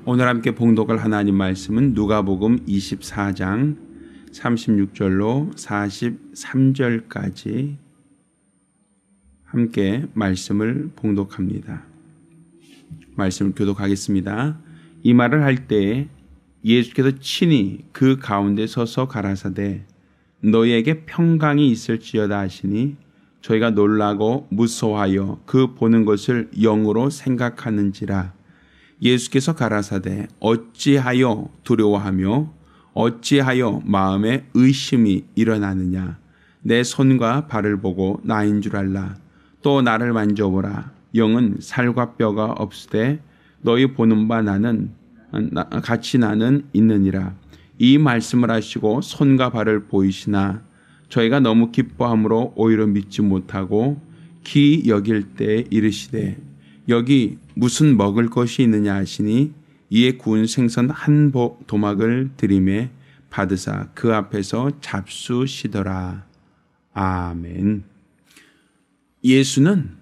오늘 함께 봉독할 하나님 말씀은 누가복음 24장 36절로 43절까지 함께 말씀을 봉독합니다. 말씀을 교독하겠습니다. 이 말을 할 때 예수께서 친히 그 가운데 서서 가라사대 너희에게 평강이 있을지어다 하시니 저희가 놀라고 무서워하여 그 보는 것을 영으로 생각하는지라. 예수께서 가라사대 어찌하여 두려워하며 어찌하여 마음에 의심이 일어나느냐. 내 손과 발을 보고 나인 줄 알라. 또 나를 만져보라. 영은 살과 뼈가 없으되 너희 보는 바 나는 같이 나는 있느니라. 이 말씀을 하시고 손과 발을 보이시나 저희가 너무 기뻐함으로 오히려 믿지 못하고 기 여길 때 이르시되 여기 무슨 먹을 것이 있느냐 하시니 이에 구운 생선 한 도막을 드리매 받으사 그 앞에서 잡수시더라. 아멘. 예수는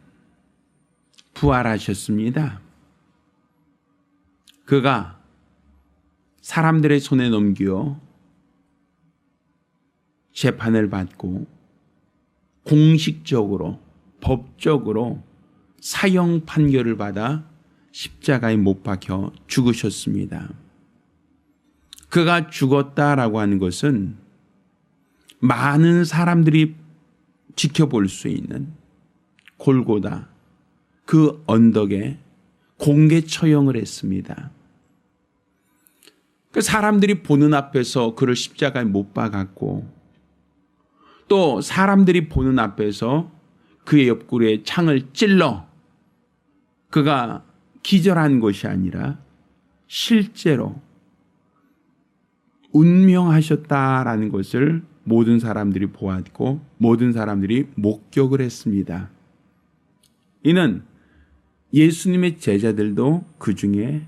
부활하셨습니다. 그가 사람들의 손에 넘겨 재판을 받고 공식적으로 법적으로 사형 판결을 받아 십자가에 못 박혀 죽으셨습니다. 그가 죽었다라고 하는 것은 많은 사람들이 지켜볼 수 있는 골고다 그 언덕에 공개 처형을 했습니다. 그 사람들이 보는 앞에서 그를 십자가에 못 박았고 또 사람들이 보는 앞에서 그의 옆구리에 창을 찔러 그가 기절한 것이 아니라 실제로 운명하셨다라는 것을 모든 사람들이 보았고 모든 사람들이 목격을 했습니다. 이는 예수님의 제자들도 그 중에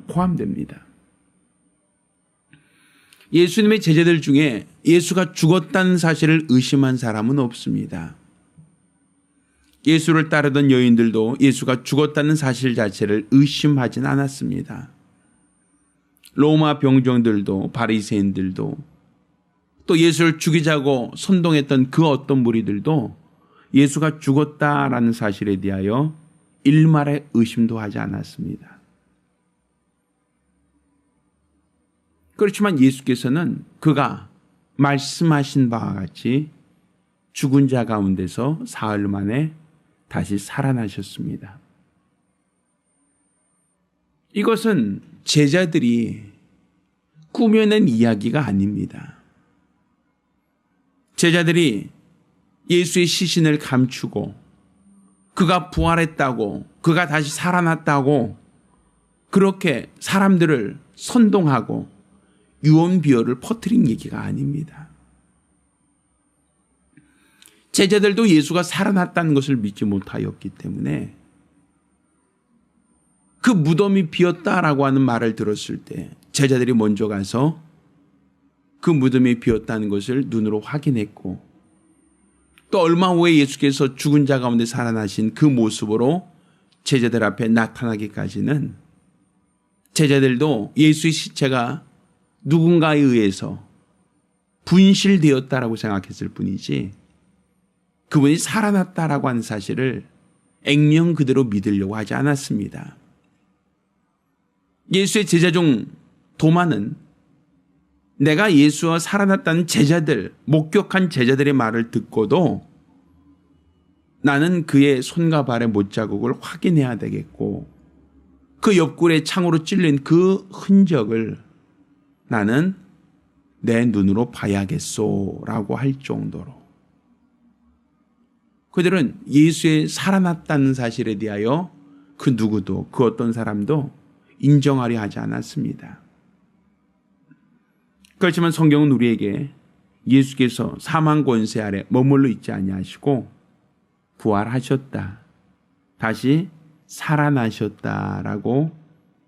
포함됩니다. 예수님의 제자들 중에 예수가 죽었다는 사실을 의심한 사람은 없습니다. 예수를 따르던 여인들도 예수가 죽었다는 사실 자체를 의심하진 않았습니다. 로마 병정들도 바리새인들도 또 예수를 죽이자고 선동했던 그 어떤 무리들도 예수가 죽었다라는 사실에 대하여 일말의 의심도 하지 않았습니다. 그렇지만 예수께서는 그가 말씀하신 바와 같이 죽은 자 가운데서 사흘 만에 다시 살아나셨습니다. 이것은 제자들이 꾸며낸 이야기가 아닙니다. 제자들이 예수의 시신을 감추고 그가 부활했다고 그가 다시 살아났다고 그렇게 사람들을 선동하고 유언비어를 퍼뜨린 얘기가 아닙니다. 제자들도 예수가 살아났다는 것을 믿지 못하였기 때문에 그 무덤이 비었다라고 하는 말을 들었을 때 제자들이 먼저 가서 그 무덤이 비었다는 것을 눈으로 확인했고 또 얼마 후에 예수께서 죽은 자 가운데 살아나신 그 모습으로 제자들 앞에 나타나기까지는 제자들도 예수의 시체가 누군가에 의해서 분실되었다라고 생각했을 뿐이지 그분이 살아났다라고 하는 사실을 액면 그대로 믿으려고 하지 않았습니다. 예수의 제자 중 도마는 내가 예수와 살아났다는 제자들, 목격한 제자들의 말을 듣고도 나는 그의 손과 발의 못자국을 확인해야 되겠고 그 옆구리에 창으로 찔린 그 흔적을 나는 내 눈으로 봐야겠소라고 할 정도로 그들은 예수의 살아났다는 사실에 대하여 그 누구도 그 어떤 사람도 인정하려 하지 않았습니다. 그렇지만 성경은 우리에게 예수께서 사망 권세 아래 머물러 있지 아니하시고 부활하셨다. 다시 살아나셨다라고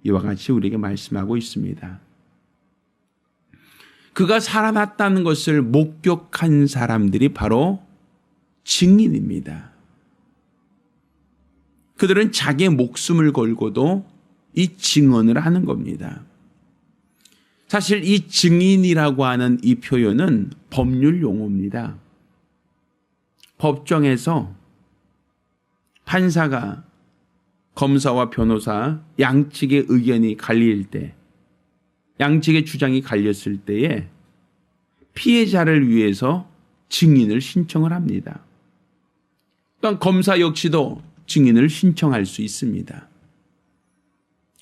이와 같이 우리에게 말씀하고 있습니다. 그가 살아났다는 것을 목격한 사람들이 바로 증인입니다. 그들은 자기의 목숨을 걸고도 이 증언을 하는 겁니다. 사실 이 증인이라고 하는 이 표현은 법률 용어입니다. 법정에서 판사가 검사와 변호사 양측의 의견이 갈릴 때, 양측의 주장이 갈렸을 때에 피해자를 위해서 증인을 신청을 합니다. 그러니까 검사 역시도 증인을 신청할 수 있습니다.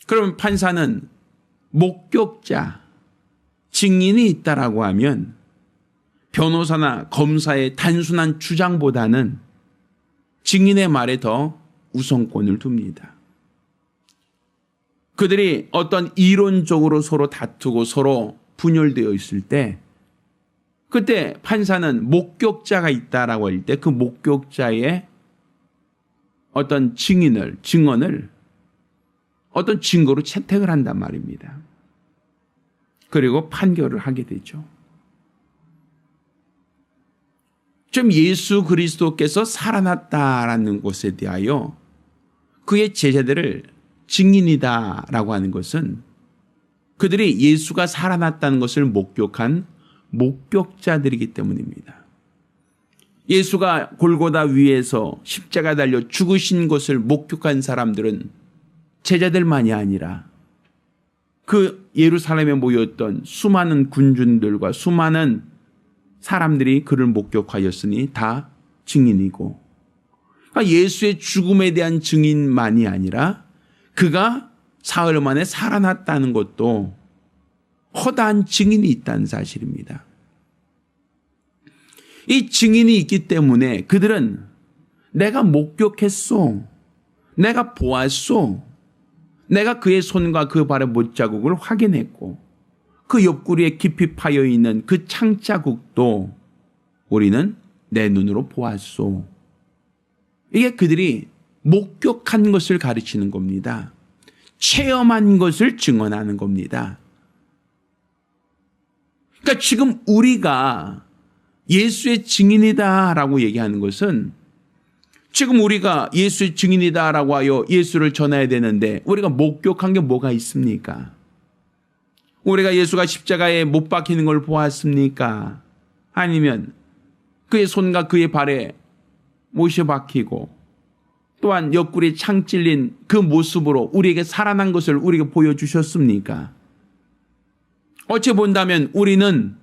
그러면 판사는 목격자, 증인이 있다라고 하면 변호사나 검사의 단순한 주장보다는 증인의 말에 더 우선권을 둡니다. 그들이 어떤 이론적으로 서로 다투고 서로 분열되어 있을 때 그때 판사는 목격자가 있다라고 할 때 그 목격자의 어떤 증언을 어떤 증거로 채택을 한단 말입니다. 그리고 판결을 하게 되죠. 좀 예수 그리스도께서 살아났다라는 것에 대하여 그의 제자들을 증인이다라고 하는 것은 그들이 예수가 살아났다는 것을 목격한 목격자들이기 때문입니다. 예수가 골고다 위에서 십자가 달려 죽으신 것을 목격한 사람들은 제자들만이 아니라 그 예루살렘에 모였던 수많은 군중들과 수많은 사람들이 그를 목격하였으니 다 증인이고, 그러니까 예수의 죽음에 대한 증인만이 아니라 그가 사흘 만에 살아났다는 것도 허다한 증인이 있다는 사실입니다. 이 증인이 있기 때문에 그들은 내가 목격했소, 내가 보았소, 내가 그의 손과 그 발의 못자국을 확인했고 그 옆구리에 깊이 파여있는 그 창자국도 우리는 내 눈으로 보았소. 이게 그들이 목격한 것을 가르치는 겁니다. 체험한 것을 증언하는 겁니다. 그러니까 지금 우리가 예수의 증인이다라고 얘기하는 것은 지금 우리가 예수의 증인이다라고 하여 예수를 전해야 되는데 우리가 목격한 게 뭐가 있습니까? 우리가 예수가 십자가에 못 박히는 걸 보았습니까? 아니면 그의 손과 그의 발에 못이 박히고 또한 옆구리에 창 찔린 그 모습으로 우리에게 살아난 것을 우리에게 보여주셨습니까? 어찌 본다면 우리는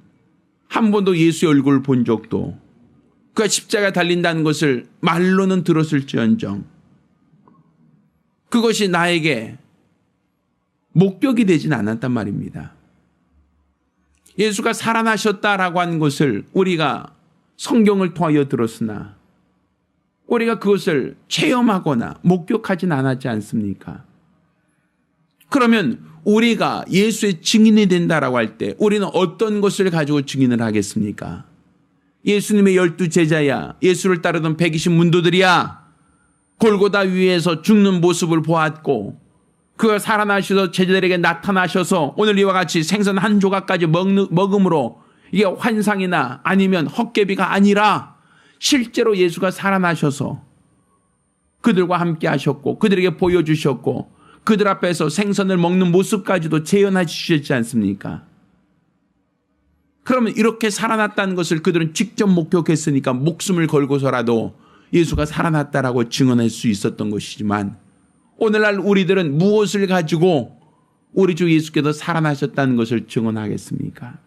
한 번도 예수의 얼굴을 본 적도 그가 십자가에 달린다는 것을 말로는 들었을지언정 그것이 나에게 목격이 되진 않았단 말입니다. 예수가 살아나셨다라고 하는 것을 우리가 성경을 통하여 들었으나 우리가 그것을 체험하거나 목격하진 않았지 않습니까? 그러면 우리가 예수의 증인이 된다라고 할 때 우리는 어떤 것을 가지고 증인을 하겠습니까? 예수님의 12 제자야, 예수를 따르던 120 문도들이야, 골고다 위에서 죽는 모습을 보았고 그가 살아나셔서 제자들에게 나타나셔서 오늘 이와 같이 생선 한 조각까지 먹음으로 이게 환상이나 아니면 헛개비가 아니라 실제로 예수가 살아나셔서 그들과 함께 하셨고 그들에게 보여주셨고 그들 앞에서 생선을 먹는 모습까지도 재현해 주셨지 않습니까? 그러면 이렇게 살아났다는 것을 그들은 직접 목격했으니까 목숨을 걸고서라도 예수가 살아났다라고 증언할 수 있었던 것이지만 오늘날 우리들은 무엇을 가지고 우리 주 예수께서 살아나셨다는 것을 증언하겠습니까?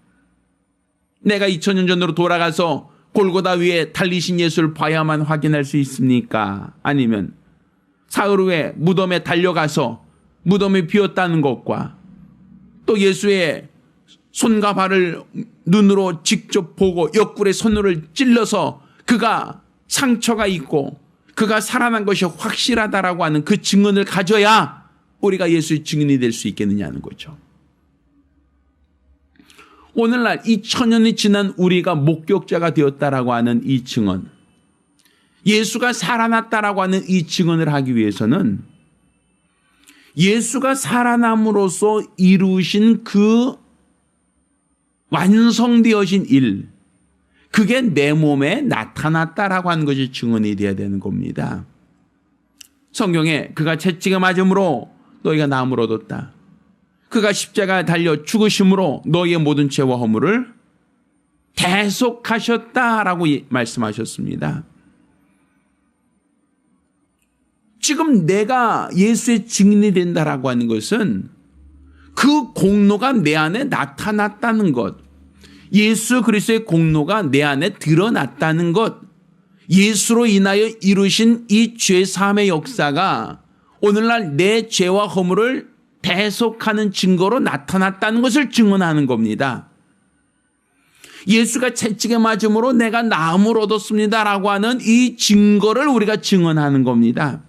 내가 2000년 전으로 돌아가서 골고다 위에 달리신 예수를 봐야만 확인할 수 있습니까? 아니면 사흘 후에 무덤에 달려가서 무덤이 비었다는 것과 또 예수의 손과 발을 눈으로 직접 보고 옆구리에 손으로 찔러서 그가 상처가 있고 그가 살아난 것이 확실하다라고 하는 그 증언을 가져야 우리가 예수의 증인이 될 수 있겠느냐는 거죠. 오늘날 2000년이 지난 우리가 목격자가 되었다라고 하는 이 증언, 예수가 살아났다라고 하는 이 증언을 하기 위해서는 예수가 살아남으로써 이루신 그 완성되어진 일, 그게 내 몸에 나타났다라고 하는 것이 증언이 되어야 되는 겁니다. 성경에 그가 채찍에 맞음으로 너희가 나음을 얻었다. 그가 십자가에 달려 죽으심으로 너희의 모든 죄와 허물을 대속하셨다라고 말씀하셨습니다. 지금 내가 예수의 증인이 된다라고 하는 것은 그 공로가 내 안에 나타났다는 것, 예수 그리스도의 공로가 내 안에 드러났다는 것, 예수로 인하여 이루신 이 죄 사함의 역사가 오늘날 내 죄와 허물을 대속하는 증거로 나타났다는 것을 증언하는 겁니다. 예수가 채찍에 맞음으로 내가 나음을 얻었습니다라고 하는 이 증거를 우리가 증언하는 겁니다.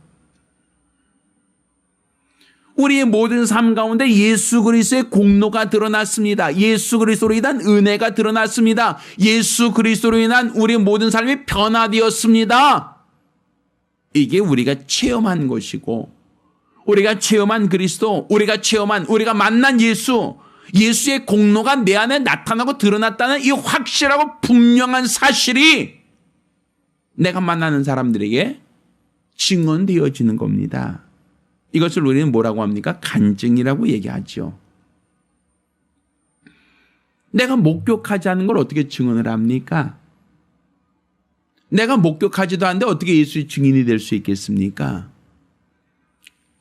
우리의 모든 삶 가운데 예수 그리스도의 공로가 드러났습니다. 예수 그리스도로 인한 은혜가 드러났습니다. 예수 그리스도로 인한 우리의 모든 삶이 변화되었습니다. 이게 우리가 체험한 것이고, 우리가 체험한 그리스도, 우리가 만난 예수, 예수의 공로가 내 안에 나타나고 드러났다는 이 확실하고 분명한 사실이 내가 만나는 사람들에게 증언되어지는 겁니다. 이것을 우리는 뭐라고 합니까? 간증이라고 얘기하죠. 내가 목격하지 않은 걸 어떻게 증언을 합니까? 내가 목격하지도 않는데 어떻게 예수의 증인이 될 수 있겠습니까?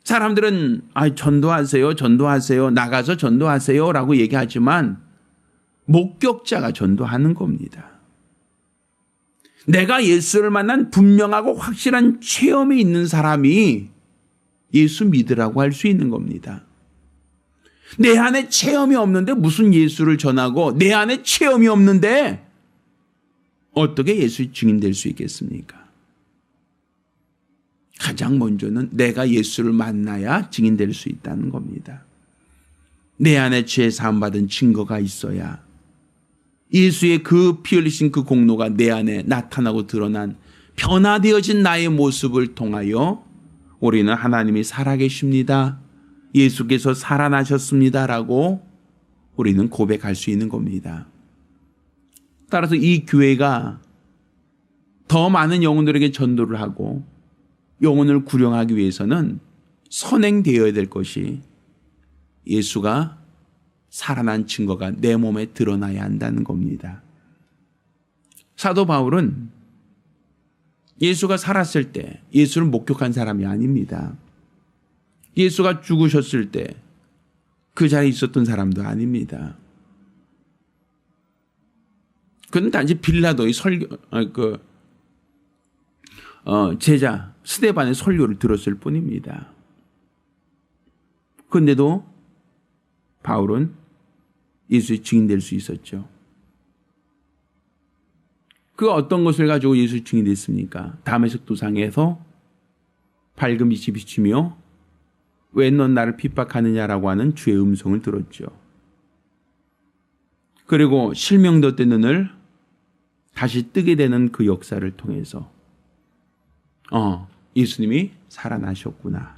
사람들은 전도하세요, 나가서 전도하세요 라고 얘기하지만 목격자가 전도하는 겁니다. 내가 예수를 만난 분명하고 확실한 체험이 있는 사람이 예수 믿으라고 할 수 있는 겁니다. 내 안에 체험이 없는데 무슨 예수를 전하고, 내 안에 체험이 없는데 어떻게 예수의 증인 될 수 있겠습니까? 가장 먼저는 내가 예수를 만나야 증인될 수 있다는 겁니다. 내 안에 죄 사함 받은 증거가 있어야 예수의 그 피 흘리신 그 공로가 내 안에 나타나고 드러난 변화되어진 나의 모습을 통하여 우리는 하나님이 살아계십니다, 예수께서 살아나셨습니다라고 우리는 고백할 수 있는 겁니다. 따라서 이 교회가 더 많은 영혼들에게 전도를 하고 영혼을 구령하기 위해서는 선행되어야 될 것이 예수가 살아난 증거가 내 몸에 드러나야 한다는 겁니다. 사도 바울은 예수가 살았을 때 예수를 목격한 사람이 아닙니다. 예수가 죽으셨을 때 그 자리에 있었던 사람도 아닙니다. 그는 단지 빌라도의 제자 스데반의 설교를 들었을 뿐입니다. 그런데도 바울은 예수의 증인될 수 있었죠. 그 어떤 것을 가지고 예수 증인이 됐습니까? 다메섹 도상에서 밝은 빛이 비치며 왜 넌 나를 핍박하느냐라고 하는 주의 음성을 들었죠. 그리고 실명덧된 눈을 다시 뜨게 되는 그 역사를 통해서 예수님이 살아나셨구나.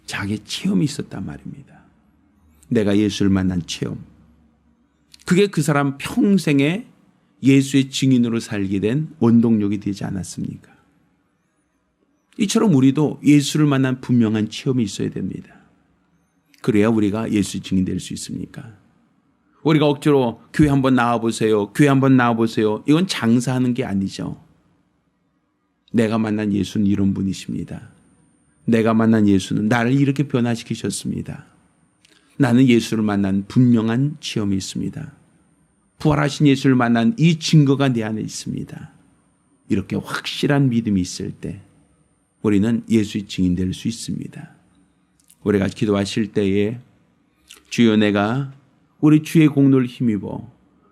자기의 체험이 있었단 말입니다. 내가 예수를 만난 체험. 그게 그 사람 평생에 예수의 증인으로 살게 된 원동력이 되지 않았습니까? 이처럼 우리도 예수를 만난 분명한 체험이 있어야 됩니다. 그래야 우리가 예수의 증인 될 수 있습니까? 우리가 억지로 교회 한번 나와보세요, 교회 한번 나와보세요, 이건 장사하는 게 아니죠. 내가 만난 예수는 이런 분이십니다. 내가 만난 예수는 나를 이렇게 변화시키셨습니다. 나는 예수를 만난 분명한 체험이 있습니다. 부활하신 예수를 만난 이 증거가 내 안에 있습니다. 이렇게 확실한 믿음이 있을 때 우리는 예수의 증인 될 수 있습니다. 우리가 기도하실 때에 주여 내가 우리 주의 공로를 힘입어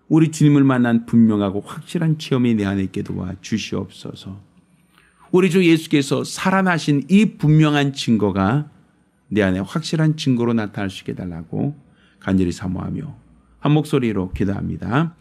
우리 주님을 만난 분명하고 확실한 체험이 내 안에 있게 도와 주시옵소서. 우리 주 예수께서 살아나신 이 분명한 증거가 내 안에 확실한 증거로 나타날 수 있게 해달라고 간절히 사모하며 한 목소리로 기도합니다.